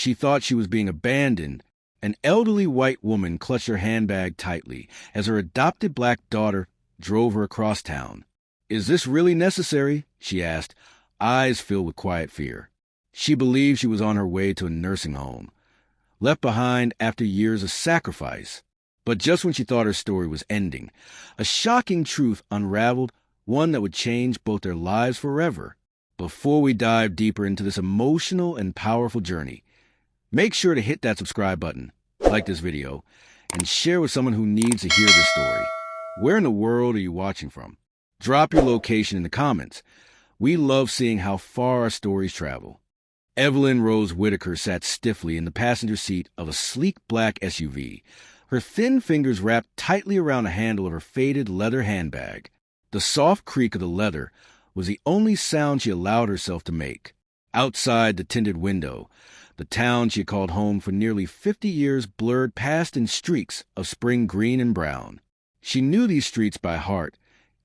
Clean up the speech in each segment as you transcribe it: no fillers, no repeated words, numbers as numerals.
She thought she was being abandoned. An elderly white woman clutched her handbag tightly as her adopted black daughter drove her across town. "Is this really necessary?" she asked, eyes filled with quiet fear. She believed she was on her way to a nursing home, left behind after years of sacrifice. But just when she thought her story was ending, a shocking truth unraveled, one that would change both their lives forever. Before we dive deeper into this emotional and powerful journey, make sure to hit that subscribe button, like this video, and share with someone who needs to hear this story. Where in the world are you watching from? Drop your location in the comments. We love seeing how far our stories travel. Evelyn Rose Whitaker sat stiffly in the passenger seat of a sleek black SUV, her thin fingers wrapped tightly around the handle of her faded leather handbag. The soft creak of the leather was the only sound she allowed herself to make. Outside the tinted window, the town she had called home for nearly 50 years blurred past in streaks of spring green and brown. She knew these streets by heart,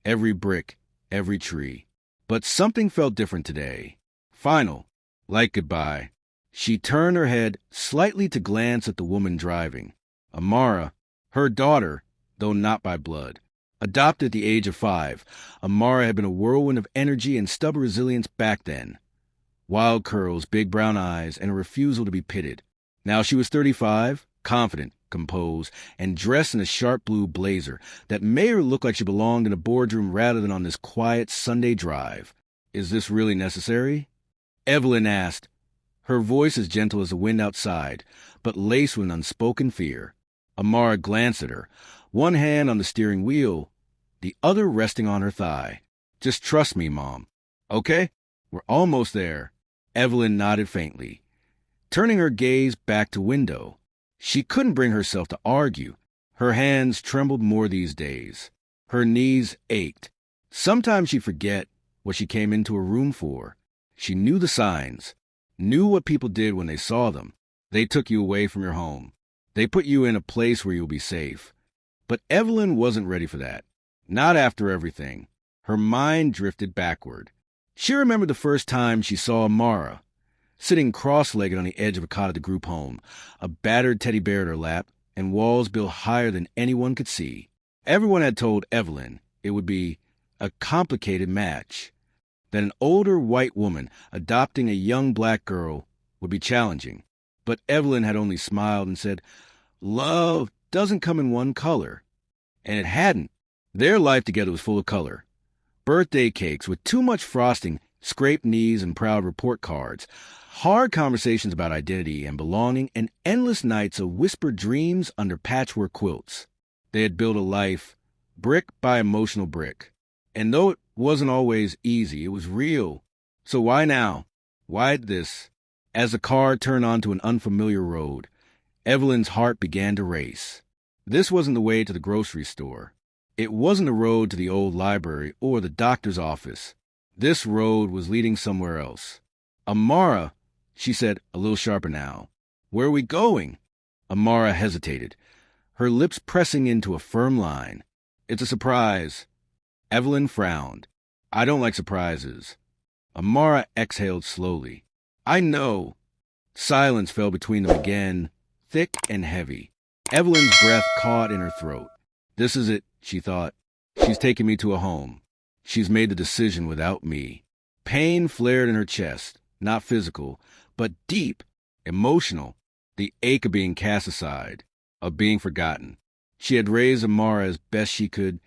every brick, every tree. But something felt different today. Final, like goodbye. She turned her head slightly to glance at the woman driving. Amara, her daughter, though not by blood. Adopted at the age of 5, Amara had been a whirlwind of energy and stubborn resilience back then. Wild curls, big brown eyes, and a refusal to be pitted. Now she was 35, confident, composed, and dressed in a sharp blue blazer that made her look like she belonged in a boardroom rather than on this quiet Sunday drive. "Is this really necessary?" Evelyn asked, her voice as gentle as the wind outside, but laced with unspoken fear. Amara glanced at her, one hand on the steering wheel, the other resting on her thigh. "Just trust me, Mom. Okay? We're almost there." Evelyn nodded faintly, turning her gaze back to window. She couldn't bring herself to argue. Her hands trembled more these days. Her knees ached. Sometimes she'd forget what she came into a room for. She knew the signs, knew what people did when they saw them. They took you away from your home. They put you in a place where you'll be safe. But Evelyn wasn't ready for that. Not after everything. Her mind drifted backward. She remembered the first time she saw Amara, sitting cross-legged on the edge of a cot at the group home, a battered teddy bear at her lap, and walls built higher than anyone could see. Everyone had told Evelyn it would be a complicated match, that an older white woman adopting a young black girl would be challenging. But Evelyn had only smiled and said, "Love doesn't come in one color." And it hadn't. Their life together was full of color. Birthday cakes with too much frosting, scraped knees and proud report cards, hard conversations about identity and belonging, and endless nights of whispered dreams under patchwork quilts. They had built a life, brick by emotional brick. And though it wasn't always easy, it was real. So why now? Why this? As the car turned onto an unfamiliar road, Evelyn's heart began to race. This wasn't the way to the grocery store. It wasn't the road to the old library or the doctor's office. This road was leading somewhere else. "Amara," she said, a little sharper now. "Where are we going?" Amara hesitated, her lips pressing into a firm line. "It's a surprise." Evelyn frowned. "I don't like surprises." Amara exhaled slowly. "I know." Silence fell between them again, thick and heavy. Evelyn's breath caught in her throat. "This is it," she thought. "She's taken me to a home. She's made the decision without me." Pain flared in her chest, not physical, but deep, emotional, the ache of being cast aside, of being forgotten. She had raised Amara as best she could,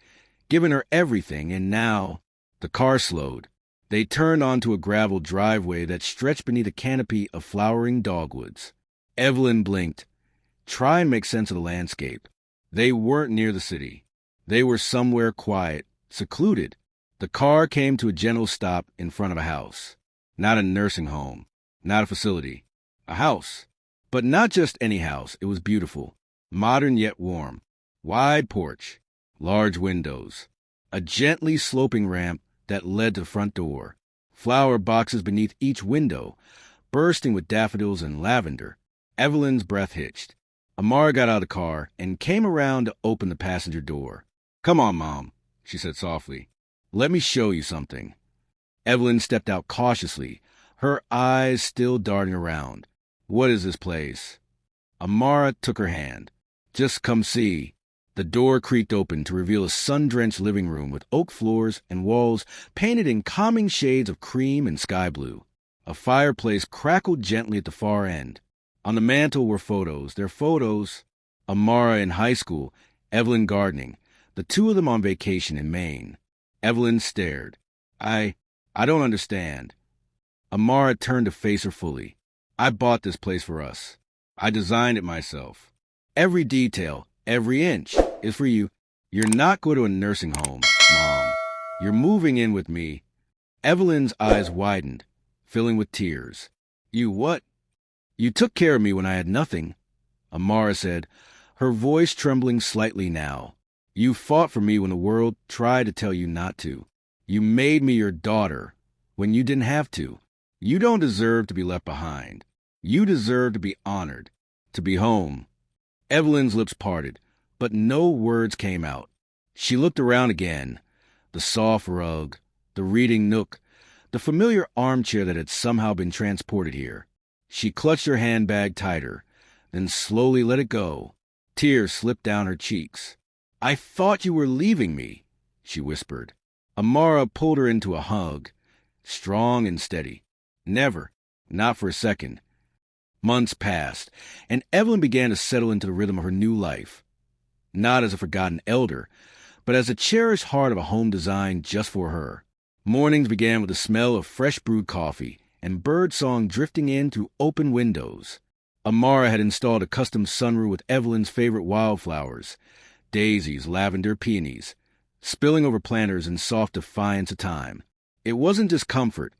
given her everything, and now the car slowed. They turned onto a gravel driveway that stretched beneath a canopy of flowering dogwoods. Evelyn blinked, trying to make sense of the landscape. They weren't near the city. They were somewhere quiet, secluded. The car came to a gentle stop in front of a house. Not a nursing home, not a facility. A house. But not just any house. It was beautiful, modern yet warm. Wide porch, large windows, a gently sloping ramp that led to the front door, flower boxes beneath each window, bursting with daffodils and lavender. Evelyn's breath hitched. Amara got out of the car and came around to open the passenger door. "Come on, Mom," she said softly. "Let me show you something." Evelyn stepped out cautiously, her eyes still darting around. What is this place? Amara took her hand. Just come see. The door creaked open to reveal a sun-drenched living room with oak floors and walls painted in calming shades of cream and sky blue. A fireplace crackled gently at the far end. On the mantel were photos. Their photos, Amara in high school, Evelyn gardening, the two of them on vacation in Maine. Evelyn stared. I don't understand. Amara turned to face her fully. I bought this place for us. I designed it myself. Every detail, every inch is for you. You're not going to a nursing home, Mom. You're moving in with me. Evelyn's eyes widened, filling with tears. You what? You took care of me when I had nothing, Amara said, her voice trembling slightly now. You fought for me when the world tried to tell you not to. You made me your daughter when you didn't have to. You don't deserve to be left behind. You deserve to be honored, to be home. Evelyn's lips parted, but no words came out. She looked around again. The soft rug, the reading nook, the familiar armchair that had somehow been transported here. She clutched her handbag tighter, then slowly let it go. Tears slipped down her cheeks. I thought you were leaving me, she whispered. Amara pulled her into a hug, strong and steady. Never, not for a second. Months passed, and Evelyn began to settle into the rhythm of her new life. Not as a forgotten elder, but as a cherished heart of a home designed just for her. Mornings began with the smell of fresh brewed coffee and birdsong drifting in through open windows. Amara had installed a custom sunroom with Evelyn's favorite wildflowers, daisies, lavender, peonies, spilling over planters in soft defiance of time. It wasn't just comfort.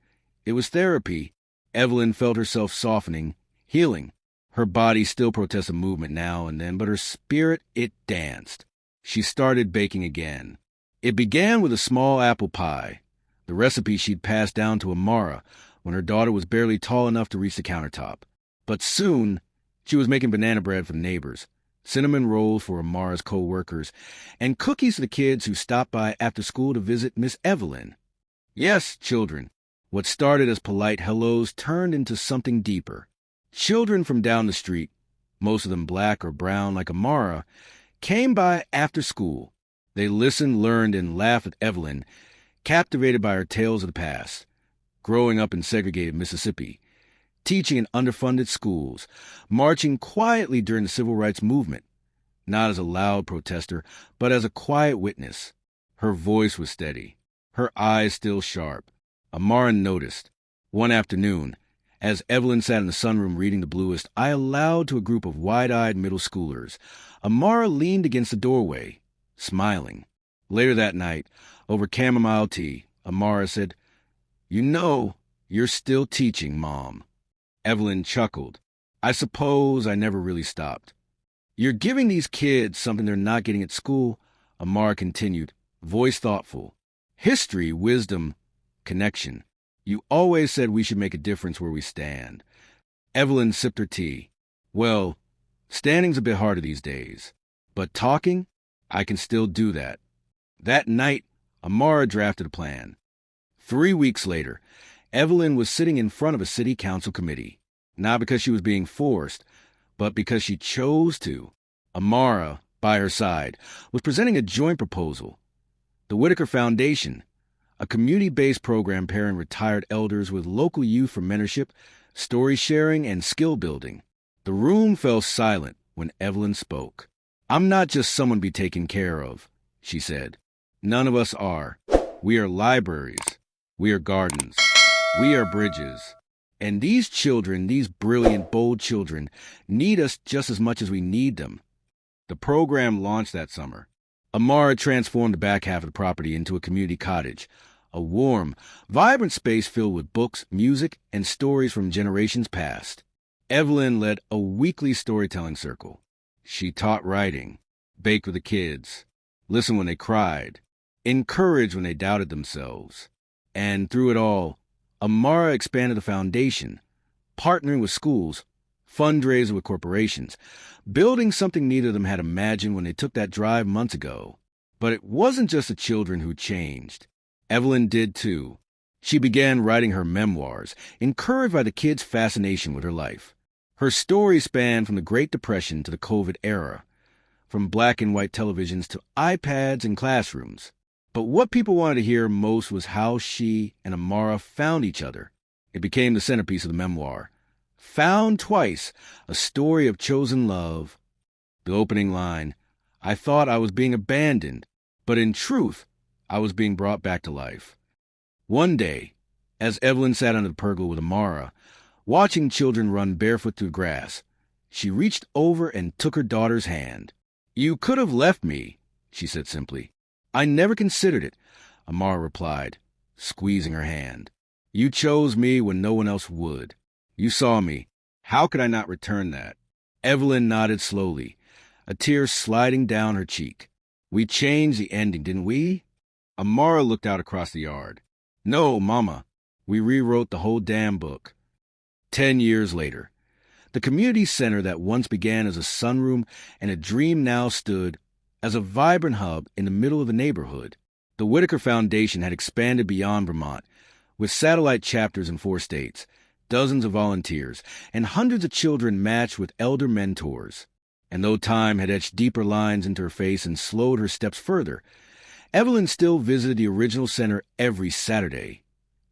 It was therapy. Evelyn felt herself softening, healing. Her body still protested movement now and then, but her spirit, it danced. She started baking again. It began with a small apple pie, the recipe she'd passed down to Amara when her daughter was barely tall enough to reach the countertop. But soon, she was making banana bread for the neighbors, cinnamon rolls for Amara's co-workers, and cookies for the kids who stopped by after school to visit Miss Evelyn. Yes, children. What started as polite hellos turned into something deeper. Children from down the street, most of them black or brown like Amara, came by after school. They listened, learned, and laughed at Evelyn, captivated by her tales of the past, growing up in segregated Mississippi, teaching in underfunded schools, marching quietly during the civil rights movement, not as a loud protester, but as a quiet witness. Her voice was steady, her eyes still sharp. Amara noticed. One afternoon, as Evelyn sat in the sunroom reading The Bluest, I aloud to a group of wide-eyed middle schoolers. Amara leaned against the doorway, smiling. Later that night, over chamomile tea, Amara said, You know, you're still teaching, Mom. Evelyn chuckled. I suppose I never really stopped. You're giving these kids something they're not getting at school, Amara continued, voice thoughtful. History, wisdom, connection. You always said we should make a difference where we stand. Evelyn sipped her tea. Well, standing's a bit harder these days. But talking, I can still do that. That night, Amara drafted a plan. 3 weeks later, Evelyn was sitting in front of a city council committee, not because she was being forced, but because she chose to. Amara, by her side, was presenting a joint proposal. The Whitaker Foundation, a community-based program pairing retired elders with local youth for mentorship, story sharing, and skill building. The room fell silent when Evelyn spoke. I'm not just someone to be taken care of, she said. None of us are. We are libraries. We are gardens. We are bridges. And these children, these brilliant, bold children, need us just as much as we need them. The program launched that summer. Amara transformed the back half of the property into a community cottage, a warm, vibrant space filled with books, music, and stories from generations past. Evelyn led a weekly storytelling circle. She taught writing, baked with the kids, listened when they cried, encouraged when they doubted themselves. And through it all, Amara expanded the foundation, partnering with schools, fundraising with corporations, building something neither of them had imagined when they took that drive months ago. But it wasn't just the children who changed. Evelyn did too. She began writing her memoirs, encouraged by the kids' fascination with her life. Her story spanned from the Great Depression to the COVID era, from black and white televisions to iPads and classrooms. But what people wanted to hear most was how she and Amara found each other. It became the centerpiece of the memoir. Found Twice, a story of chosen love. The opening line, I thought I was being abandoned, but in truth, I was being brought back to life. One day, as Evelyn sat under the pergola with Amara, watching children run barefoot through grass, she reached over and took her daughter's hand. You could have left me, she said simply. I never considered it, Amara replied, squeezing her hand. You chose me when no one else would. You saw me. How could I not return that? Evelyn nodded slowly, a tear sliding down her cheek. We changed the ending, didn't we? Amara looked out across the yard. No, Mama. We rewrote the whole damn book. 10 years later, the community center that once began as a sunroom and a dream now stood as a vibrant hub in the middle of the neighborhood. The Whitaker Foundation had expanded beyond Vermont, with satellite chapters in 4 states, dozens of volunteers, and hundreds of children matched with elder mentors. And though time had etched deeper lines into her face and slowed her steps further, Evelyn still visited the original center every Saturday,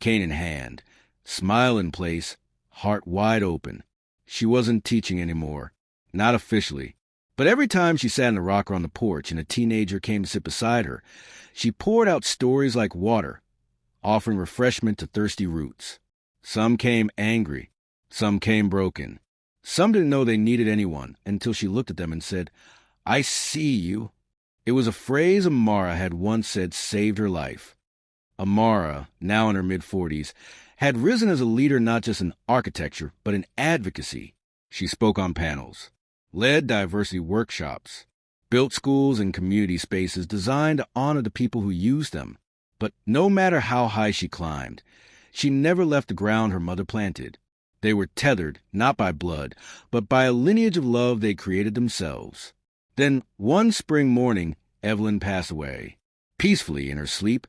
cane in hand, smile in place, heart wide open. She wasn't teaching anymore, not officially. But every time she sat in the rocker on the porch and a teenager came to sit beside her, she poured out stories like water, offering refreshment to thirsty roots. Some came angry, some came broken. Some didn't know they needed anyone until she looked at them and said, I see you. It was a phrase Amara had once said saved her life. Amara, now in her mid-40s, had risen as a leader not just in architecture, but in advocacy. She spoke on panels, led diversity workshops, built schools and community spaces designed to honor the people who used them. But no matter how high she climbed, she never left the ground her mother planted. They were tethered, not by blood, but by a lineage of love they created themselves. Then, one spring morning, Evelyn passed away, peacefully in her sleep,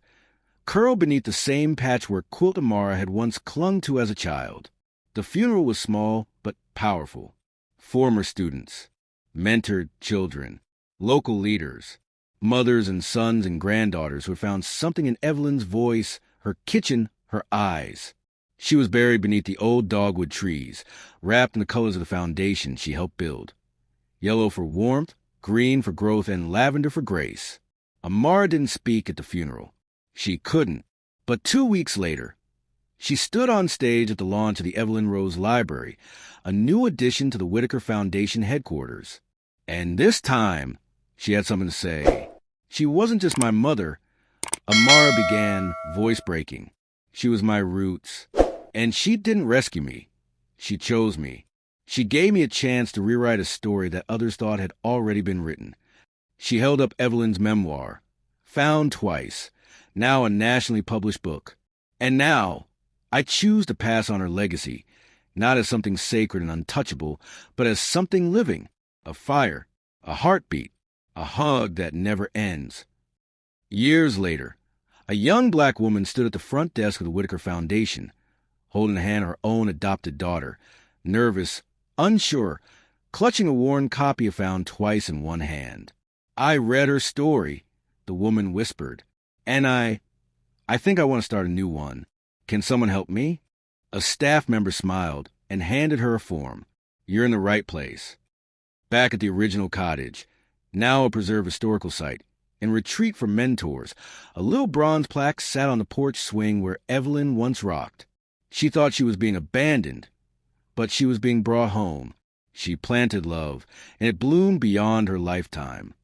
curled beneath the same patchwork quilt Amara had once clung to as a child. The funeral was small, but powerful. Former students, mentored children, local leaders, mothers and sons and granddaughters who had found something in Evelyn's voice, her kitchen, her eyes. She was buried beneath the old dogwood trees, wrapped in the colors of the foundation she helped build. Yellow for warmth, green for growth, and lavender for grace. Amara didn't speak at the funeral. She couldn't. But 2 weeks later, she stood on stage at the launch of the Evelyn Rose Library, a new addition to the Whitaker Foundation headquarters. And this time, she had something to say. She wasn't just my mother, Amara began, voice breaking. She was my roots. And she didn't rescue me. She chose me. She gave me a chance to rewrite a story that others thought had already been written. She held up Evelyn's memoir, Found Twice, now a nationally published book. And now, I choose to pass on her legacy, not as something sacred and untouchable, but as something living, a fire, a heartbeat, a hug that never ends. Years later, a young black woman stood at the front desk of the Whitaker Foundation, holding in hand her own adopted daughter, nervous, unsure, clutching a worn copy of Found Twice in one hand. I read her story, the woman whispered, and I think I want to start a new one. Can someone help me? A staff member smiled and handed her a form. You're in the right place. Back at the original cottage, now a preserved historical site, in retreat for mentors, a little bronze plaque sat on the porch swing where Evelyn once rocked. She thought she was being abandoned, but she was being brought home. She planted love, and it bloomed beyond her lifetime.